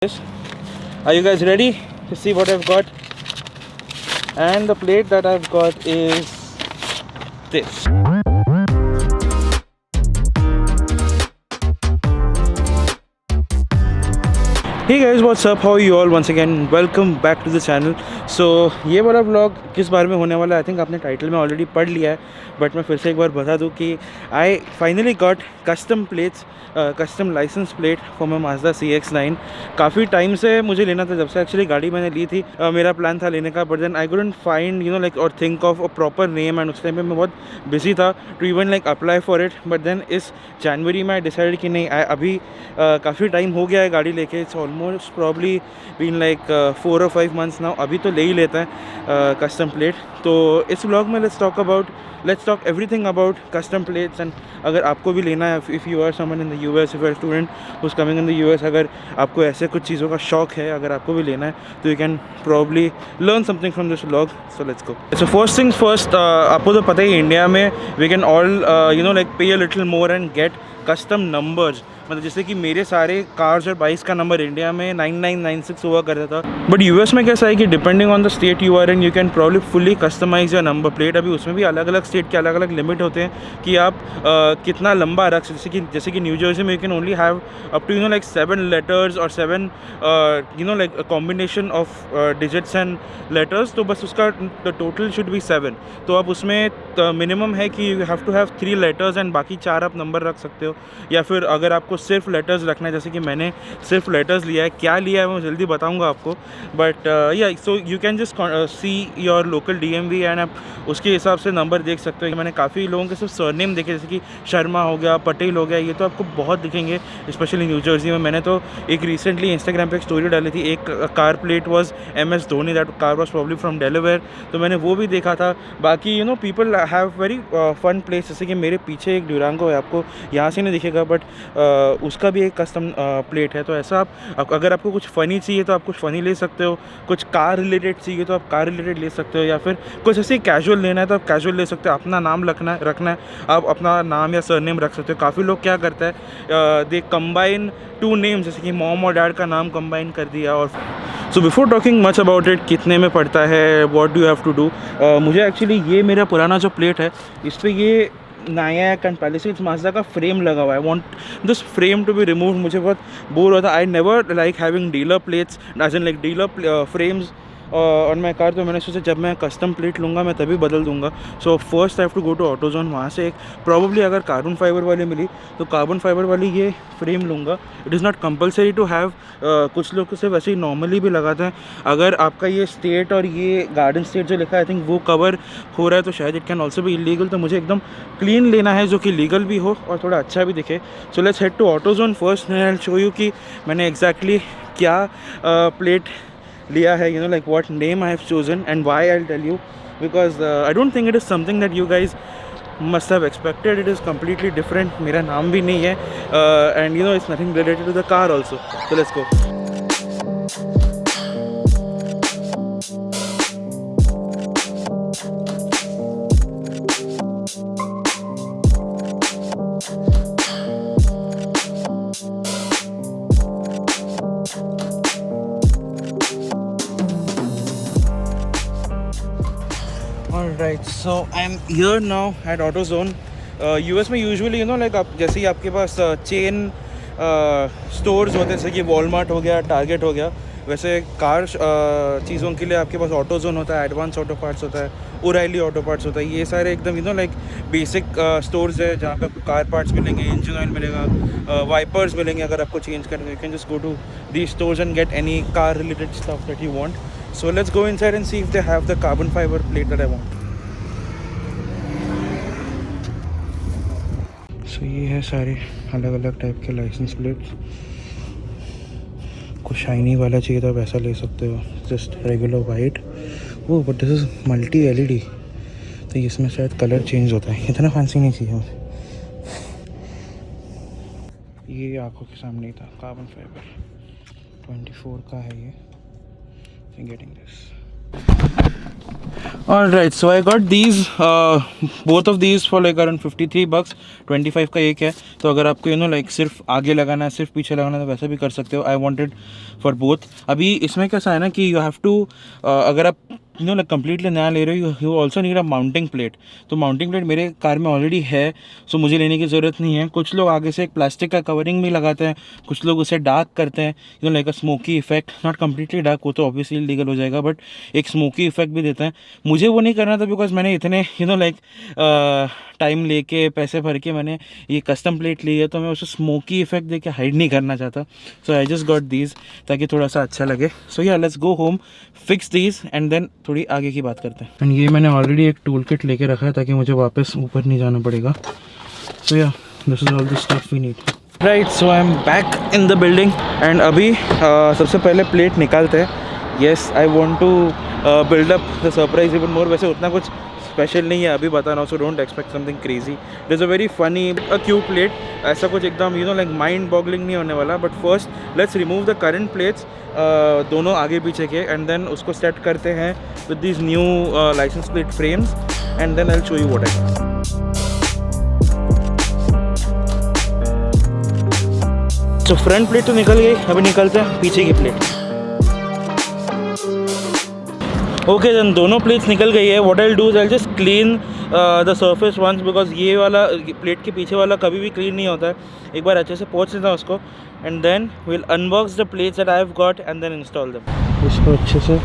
Are you guys ready to see what I've got? And the plate that I've got is this. Hey guys, what's up? How are you all? Once again, welcome back to the channel. So ये वाला vlog किस बारे में होने वाला है, I think आपने title में ऑलरेडी पढ़ लिया है, बट मैं फिर से एक बार बता दूँ कि I finally got custom plates, custom licence plate for my Mazda CX-9। काफ़ी टाइम से मुझे लेना था, जब से एक्चुअली गाड़ी मैंने ली थी मेरा प्लान था लेने का, but then I couldn't find like और think of a proper name, and उस टाइम पे मैं बहुत बिजी था to even like apply for it. But then इस जनवरी में आई डिसाइड कि नहीं, अभी काफ़ी टाइम हो गया है गाड़ी लेके, it's almost probably been like 4 or 5 months now, अभी तो ले ही लेता है कस्टम प्लेट। तो इस व्लॉग में let's talk everything about custom plates. And अगर आपको भी लेना है, if you are someone in the US, if you are student who's coming in the US, अगर आपको ऐसे कुछ चीज़ों का शौक है, अगर आपको भी लेना है, तो you can probably learn something from this vlog. So let's go. So first things first, आपको तो पता ही इंडिया में we can all like pay a little more and get custom numbers. मतलब जैसे कि मेरे सारे कार्स और बाइक्स का नंबर इंडिया में 9996 हुआ करता था, बट US में कैसा है कि depending on the state you are in, you can probably fully customise your number plate. अभी उसमें भी अलग अलग स्टेट के अलग अलग लिमिट होते हैं कि आप कितना लंबा रख सकते। जैसे कि न्यू जर्सी में you can only have up to like 7 letters और 7 like combination of digits and letters, तो बस उसका टोटल शुड बी 7। तो अब उसमें मिनिमम है कि you have to have 3 letters and बाकी 4 आप नंबर रख सकते हो। या फिर अगर आपको सिर्फ लेटर्स रखना है, जैसे कि मैंने सिर्फ लेटर्स लिया है, क्या लिया है मैं जल्दी बताऊंगा आपको, बट या so you can just see your local DMV and आप उसके हिसाब से नंबर देख सकते हो। मैंने काफ़ी लोगों के सिर्फ सरनेम देखे, जैसे कि शर्मा हो गया, पटेल हो गया, ये तो आपको बहुत दिखेंगे स्पेशली न्यू जर्सी में। मैंने तो एक रिसेंटली इंस्टाग्राम पे एक स्टोरी डाली थी, एक car plate was MS Dhoni, that car was probably from Delaware, तो मैंने वो भी देखा था। बाकी people have very fun place, जैसे कि मेरे पीछे एक ड्यूरांगो है, आपको यहाँ से नहीं दिखेगा, बट उसका भी एक कस्टम प्लेट है। तो ऐसा आप अगर आपको कुछ फ़नी चाहिए तो आप कुछ फ़नी ले सकते हो, कुछ कार रिलेटेड चाहिए तो आप कार रिलेटेड ले सकते हो, या फिर कुछ ऐसे कैजुअल लेना है तो आप कैजुअल ले सकते हो। अपना नाम रखना है आप अपना नाम या सरनेम रख सकते हो। काफ़ी लोग क्या करते हैं, दे कंबाइन 2 names, जैसे कि मॉम और डैड का नाम कंबाइन कर दिया। और so before talking much about it, कितने में पड़ता है, what do you have to do, मुझे एक्चुअली ये मेरा पुराना जो प्लेट है, इस पर ये नायक एंड पैलिसेड्स माज़दा का फ्रेम लगा हुआ है। Want this frame to be remove. मुझे बहुत बोर होता, I never like having dealer plates as in like dealer frames on my car. तो मैंने सोचा जब मैं कस्टम प्लेट लूँगा मैं तभी बदल दूँगा। So first I have to go to AutoZone, वहाँ से एक प्रॉब्ली अगर कार्बन फाइबर वाली मिली तो कार्बन फाइबर वाली ये फ्रेम लूँगा। It is not compulsory to have, कुछ लोग तो सिर्फ वैसे ही नॉर्मली भी लगाते हैं। अगर आपका ये स्टेट और ये गार्डन स्टेट जो लिखा है, आई थिंक वो कवर हो रहा है, तो शायद इट कैन ऑल्सो भी इलीगल। तो मुझे एकदम क्लीन लेना है जो कि लीगल भी हो और थोड़ा अच्छा भी दिखे। So let's head to AutoZone first, I will show you कि मैंने एग्जैक्टली क्या प्लेट लिया है, like what name I have chosen and why, I'll tell you, because I don't think it is something that you guys must have expected. It is completely different. मेरा नाम भी नहीं है, and it's nothing related to the car also. So let's go. Alright, so I'm here now at AutoZone. US में usually like आप जैसे ही आपके पास chain stores होते हैं, जैसे कि वॉलमार्ट हो गया, टारगेट हो गया, वैसे कार चीज़ों के लिए आपके पास AutoZone होता है, एडवांस ऑटो पार्ट्स होता है, ओराइली ऑटो पार्ट्स होता है। ये सारे एकदम लाइक बेसिक स्टोर्स है जहाँ पे आपको कार पार्ट्स मिलेंगे, इंजन ऑयल मिलेगा, वाइपर्स मिलेंगे। अगर आपको चेंज करना, you can just go to the stores and get any car related stuff that you want. So let's go inside and see if they have the carbon fiber plate that I want. So ये है सारे अलग अलग type के licence plates. कुछ shiny वाला चाहिए तो आप ऐसा ले सकते हो, जस्ट रेगुलर वाइट। वो but this is multi LED, तो इसमें शायद कलर चेंज होता है। इतना फैंसी नहीं चाहिए मुझे। ये आंखों के सामने ही था, कार्बन फाइबर 24 का है ये। Getting this Alright, so I got these, both of these for like around 53 bucks. 25 का एक है, तो अगर आपको like सिर्फ आगे लगाना है, सिर्फ पीछे लगाना है, तो वैसा भी कर सकते हो. I wanted for both. अभी इसमें कैसा है ना कि you have to, अगर आप like completely नया ले रहे हो, you also need a mounting plate. तो mounting plate मेरे कार में ऑलरेडी है, सो मुझे लेने की ज़रूरत नहीं है. कुछ लोग आगे से एक प्लास्टिक का कवरिंग भी लगाते हैं, कुछ लोग उसे डार्क करते हैं, like a smoky effect. Not completely dark, वो तो ऑब्वियसली लीगल हो जाएगा, बट एक स्मोकी इफेक्ट भी देता है. मुझे वो नहीं करना था बिकॉज मैंने इतने लाइक टाइम लेके पैसे भर के मैंने ये कस्टम प्लेट ली है, तो मैं उसे स्मोकी इफेक्ट दे के हाइड नहीं करना चाहता. So I just got these ताकि थोड़ा सा अच्छा लगे. So yeah let's go home, fix these and then थोड़ी आगे की बात करते हैं. एंड ये मैंने ऑलरेडी एक टूल किट लेके रखा है ताकि मुझे वापस ऊपर नहीं जाना पड़ेगा. So yeah this is all the stuff we need. Right, so I am back in the building and अभी सबसे पहले प्लेट निकालते हैं. Yes, I want to build up the surprise even more. वैसे उतना कुछ स्पेशल नहीं है अभी बता रहा हूँ, so don't expect something crazy. It is a very funny a cute plate. ऐसा कुछ एकदम लाइक माइंड बॉगलिंग नहीं होने वाला. But first let's remove the current plates, दोनों आगे पीछे के, एंड देन उसको सेट करते हैं with this new licence plate frames, and then I will show you what I. तो फ्रंट प्लेट तो निकल गई, अभी निकलते हैं पीछे की प्लेट. ओके देन, दोनों प्लेट्स निकल गई है. What I will do is I will just clean the surface once, because ये वाला प्लेट के पीछे वाला कभी भी क्लीन नहीं होता है. एक बार अच्छे से पोंछ लेता हूँ उसको, and then will unbox the plates that I have got and then install them. इसको अच्छे से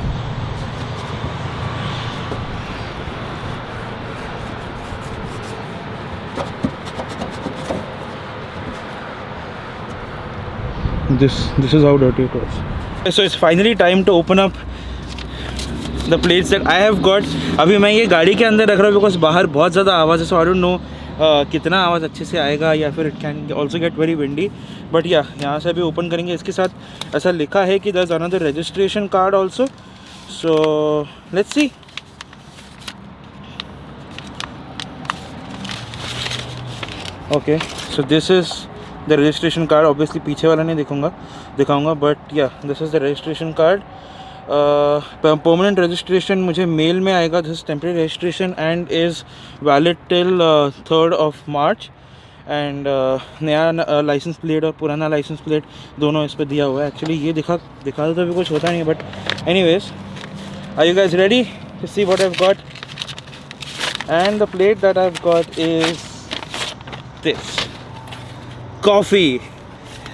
this is how dirty it was. So it's finally time to open up the plates that I have got. अभी मैं ये गाड़ी के अंदर रख रहा हूँ बिकॉज बाहर बहुत ज़्यादा आवाज़ है. सो आई डोंट नो कितना आवाज़ अच्छे से आएगा, या फिर it can also get very windy. But या यहाँ से अभी ओपन करेंगे. इसके साथ ऐसा लिखा है कि there is another registration card also. So let's see. Okay, so this is the registration card. Obviously पीछे वाला नहीं दिखाऊंगा, but yeah this is the registration card. Permanent registration मुझे मेल में आएगा. This is temporary registration and is valid till 3rd March. And नया licence plate और पुराना लाइसेंस प्लेट दोनों इस पर दिया हुआ है. एक्चुअली ये दिखा तो भी कुछ होता नहीं है, but anyways, are you guys ready to see what I have got? And the plate that I have got is this, coffee.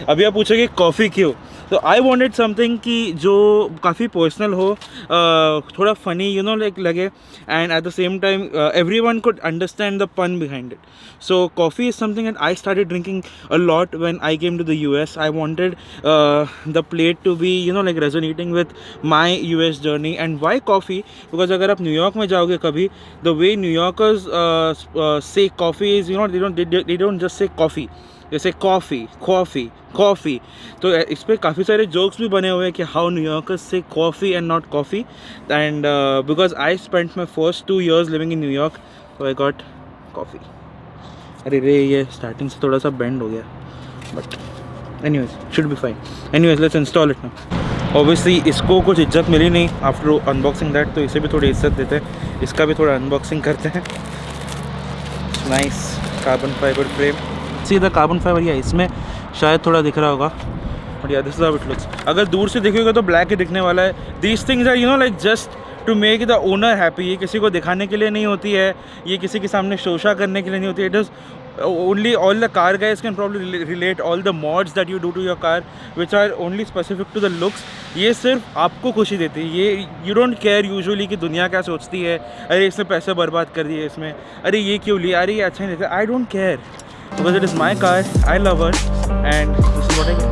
अभी आप पूछोगे कॉफ़ी क्यों, तो आई वॉन्टेड समथिंग कि जो काफ़ी पर्सनल हो, थोड़ा फ़नी लाइक लगे, and at the same time everyone could understand the pun behind it. So coffee is something that I started drinking a lot when I came to the US. I wanted the plate to be like resonating with my US journey. And why coffee? Because अगर आप New York में जाओगे कभी, the way New Yorkers से coffee is they don't just say coffee, जैसे coffee. तो इस पर काफ़ी सारे जोक्स भी बने हुए हैं कि हाउ न्यूयॉर्कर्स से coffee and not coffee. And because I spent my first 2 years living in New York, so I got coffee. अरे रे, ये स्टार्टिंग से थोड़ा सा बेंड हो गया, but anyways should be fine. Anyways let's install it now. Obviously इसको कुछ इज्जत मिली नहीं आफ्टर अनबॉक्सिंग दैट, तो इसे भी थोड़ी इज्जत देते हैं. इसका भी थोड़ा अनबॉक्सिंग करते हैं. Nice carbon fibre frame. See the carbon fibre, या इसमें शायद थोड़ा दिख रहा होगा, but yeah this is how it looks. अगर दूर से देखोगे तो ब्लैक ही दिखने वाला है. These things are like just to make the owner happy. ये किसी को दिखाने के लिए नहीं होती है, ये किसी के सामने शोशा करने के लिए नहीं होती है. It is only all the car guys can probably relate all the mods that you do to your car which are only specific to the looks. ये सिर्फ आपको खुशी देती है. ये you don't care usually कि दुनिया क्या सोचती है. अरे इसने पैसे बर्बाद कर दिए इसमें, अरे ये क्यों लिया, अरे ये अच्छा नहीं लगता. I don't care because it is my car, I love her and this is what I get.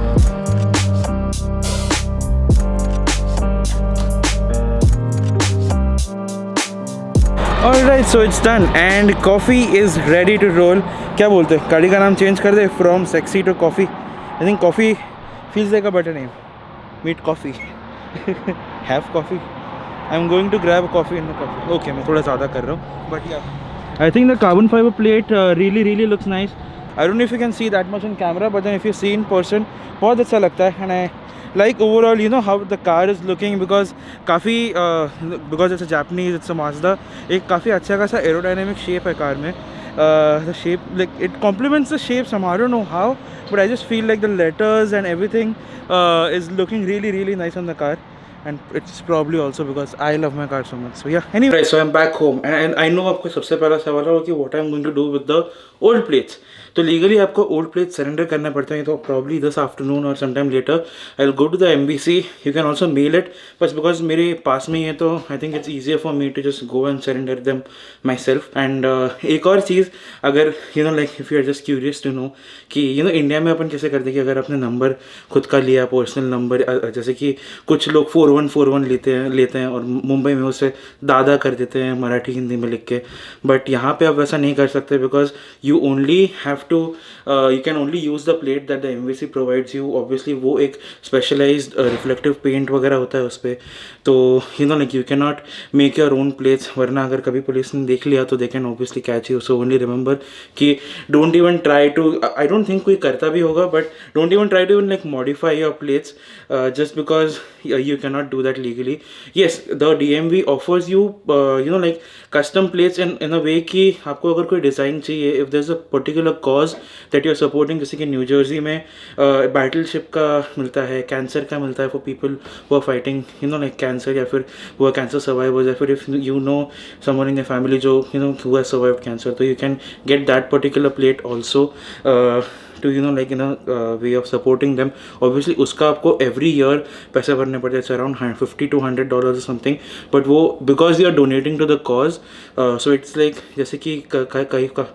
Alright, so it's done and coffee is ready to roll. क्या बोलते हैं, गाड़ी का नाम चेंज कर दे from sexy to coffee. I think coffee feels like a better name. Meet coffee, have coffee. I am going to grab coffee in the coffee. Okay, मैं थोड़ा ज़्यादा कर रहा हूँ, but yeah I think the carbon fibre plate really looks nice. I don't know if you can see that much in camera, but then if you see in person बहुत अच्छा लगता है. And I like overall, you know, how the car is looking, because काफ़ी because it's a Japanese, it's a Mazda, एक काफ़ी अच्छा खासा aerodynamic shape है कार में. The shape, like it complements the shape somehow, I don't know how, but I just feel like the letters and everything is looking really really nice on the car. And it's probably also because I love my car so much. So yeah, anyway, so I'm back home and I know आपको सबसे पहला सवाल होगा कि what I'm going to do with the old plates. तो legally आपको old plate surrender करना पड़ता है. तो प्रॉब्ली दिस आफ्टरनून और sometime later I will go to the MBC. You can also mail it, बस बिकॉज मेरे पास में ही है तो I think it's easier for me to just go and surrender them myself. And एक और चीज़, अगर you know like if you are just curious to know कि यू नो इंडिया में अपन कैसे करते हैं कि अगर अपने नंबर खुद का लिया, पर्सनल नंबर, जैसे कि कुछ लोग 4141 लेते हैं और मुंबई में उसे दादा कर देते हैं मराठी हिंदी में लिख के. बट यहाँ पे आप वैसा नहीं कर सकते because you only have to you can only use the plate that the MVC provides you. Obviously वो एक specialized reflective paint वगैरह होता है उस पर. तो you know like you cannot make your own plates, वरना अगर कभी पुलिस ने देख लिया तो they can obviously catch you. So only remember कि don't even try to, I don't think कोई करता भी होगा, but don't even try to even like modify your plates just because you cannot do that legally. Yes, the DMV offers you you know like custom plates in a way कि आपको अगर कोई design चाहिए, if there's a particular cause that you're supporting, जैसे कि New Jersey में battleship का मिलता है, कैंसर का मिलता है for people who are fighting you know like cancer, या फिर वो आर कैंसर सर्वाइवर्स, या फिर if you know someone in your family जो you know who has survived cancer, तो you can get that particular plate also to you know like in a way of supporting them. Obviously उसका आपको every year पैसे भरने पड़ते हैं, it's around $50 to $100 और something, but वो because you are donating to the cause, so it's like जैसे कि कहीं का,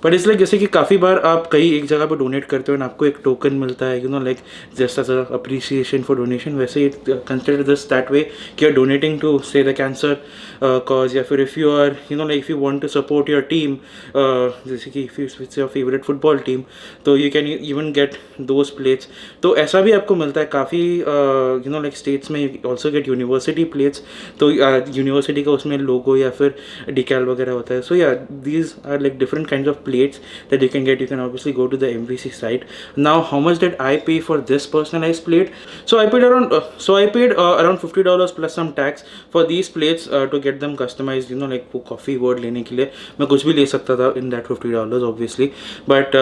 बट इस लाइक जैसे कि काफ़ी बार आप कहीं एक जगह पर डोनेट करते हो और आपको एक टोकन मिलता है you know like just as a appreciation for donation, वैसे it consider this that way कि आर डोनेटिंग टू से द कैंसर कॉज, या फिर if you are you know like if you want to support your team, जैसे कि if it's your favourite football team, तो you can even get those plates. तो ऐसा भी आपको मिलता है काफ़ी यू नो लाइक स्टेट्स में. You also get university plates, तो यूनिवर्सिटी का उसमें लोगो या फिर डिकैल वगैरह होता है. So yeah these are like different kind of plates that you can get. You can obviously go to the MVC site. Now how much did I pay for this personalized plate? So I paid around around $50 plus some tax for these plates to get them customized, you know like वो coffee word लेने के लिए मैं कुछ भी ले सकता था in that $50 obviously, but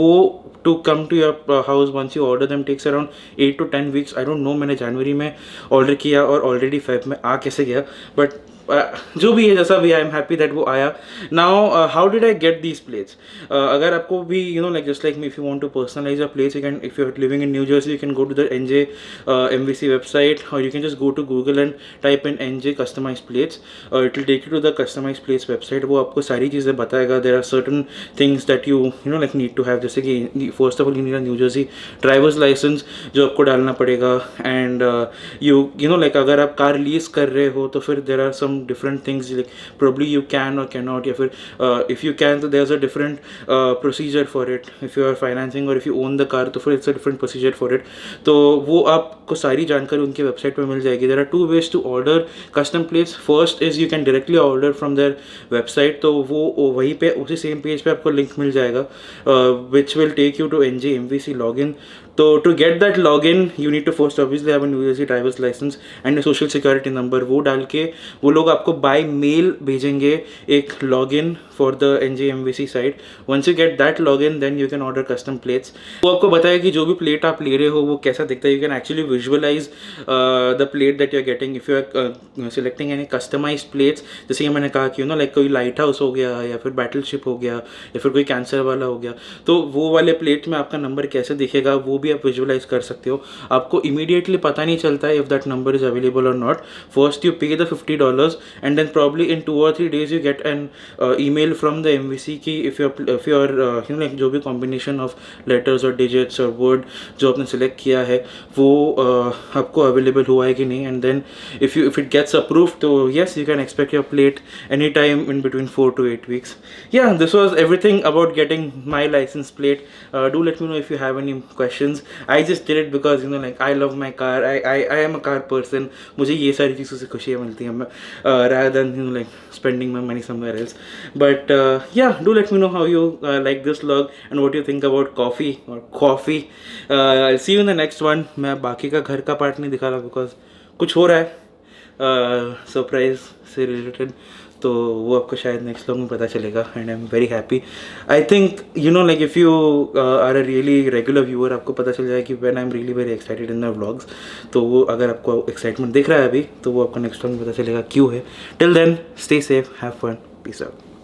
वो to come to your house once you order them takes around 8 to 10 weeks. I don't know मैंने जनवरी में ऑर्डर किया और ऑलरेडी फेब में आ कैसे गया, बट जो भी है जैसा भी, आई एम हैप्पी दैट वो आया. Now how did I get these plates? अगर आपको भी you know like just like me, if you want to personalize a place, you can, if you are living in New Jersey, you can go to the NJ MVC website, और you can just go to Google and type in NJ customize plates, it will take you to the customize place website. वो आपको सारी चीज़ें बताएगा. There are certain things that you know like need to have, जैसे कि first of all you need a New Jersey driver's licence जो आपको डालना पड़ेगा. एंड यू नो लाइक अगर आप कार लीज कर रहे हो तो फिर there are some different things like probably you can or cannot, या फिर if you can तो there's a different procedure for it. If you are financing or if you own the car तो फिर it's a different procedure for it. तो वो आपको सारी जानकारी उनकी वेबसाइट पे मिल जाएगी. There are two ways to order custom plates. First is you can directly order from their website, तो वो वहीं पे उसी सेम पेज पे आपको लिंक मिल जाएगा which will take you to NJ MVC login. तो to get that login you need to first obviously have a New Jersey driver's license and a social security number. वो डाल के वो लोग आपको by mail भेजेंगे एक login for the NJ MVC site. Once you get that login then you can order custom plates. वो आपको बताया कि जो भी प्लेट आप ले रहे हो वो कैसा दिखता है. You can actually visualize the plate that you're getting if you are selecting any customized plates. जैसे कि मैंने कहा कि you know like कोई लाइट हाउस हो गया या फिर बैटलशिप हो गया या फिर कोई कैंसर वाला हो गया, तो वो वाले प्लेट में आपका नंबर कैसे दिखेगा वो भी आप विजुअलाइज कर सकते हो. आपको इमीडिएटली पता नहीं चलता है if that number is available और not. First you pay the $50 and then probably in 2 or 3 days you get an email from the MVC की if you are you know like जो भी कॉम्बिनेशन ऑफ लेटर्स और digits और word जो आपने select किया है वो आपको अवेलेबल हुआ है कि नहीं. And then if it gets approve तो yes you can expect your plate any time in between 4 to 8 weeks. Yeah, this was everything about getting my license plate. Do let me know if you have any questions. I just did it because you know like I love my car. I am a car person. मुझे ये सारी चीज़ों से खुशियाँ मिलती हैं rather than you know like spending my money somewhere else. But But yeah, do let me know how you like this vlog and what you think about coffee or coffee. I'll see you in the next one. मैं बाकी का घर का part नहीं दिखा रहा because कुछ हो रहा है सरप्राइज से रिलेटेड, तो वो आपको शायद नेक्स्ट व्लॉग में पता चलेगा. And I am very happy. I think you know like if you are a really regular viewer, आपको पता चल जाएगा कि when I am really very excited in the vlogs. तो वो अगर आपको एक्साइटमेंट दिख रहा है अभी, तो वो आपको नेक्स्ट व्लॉग में पता चलेगा क्यों है. Till then stay safe, have fun, peace out.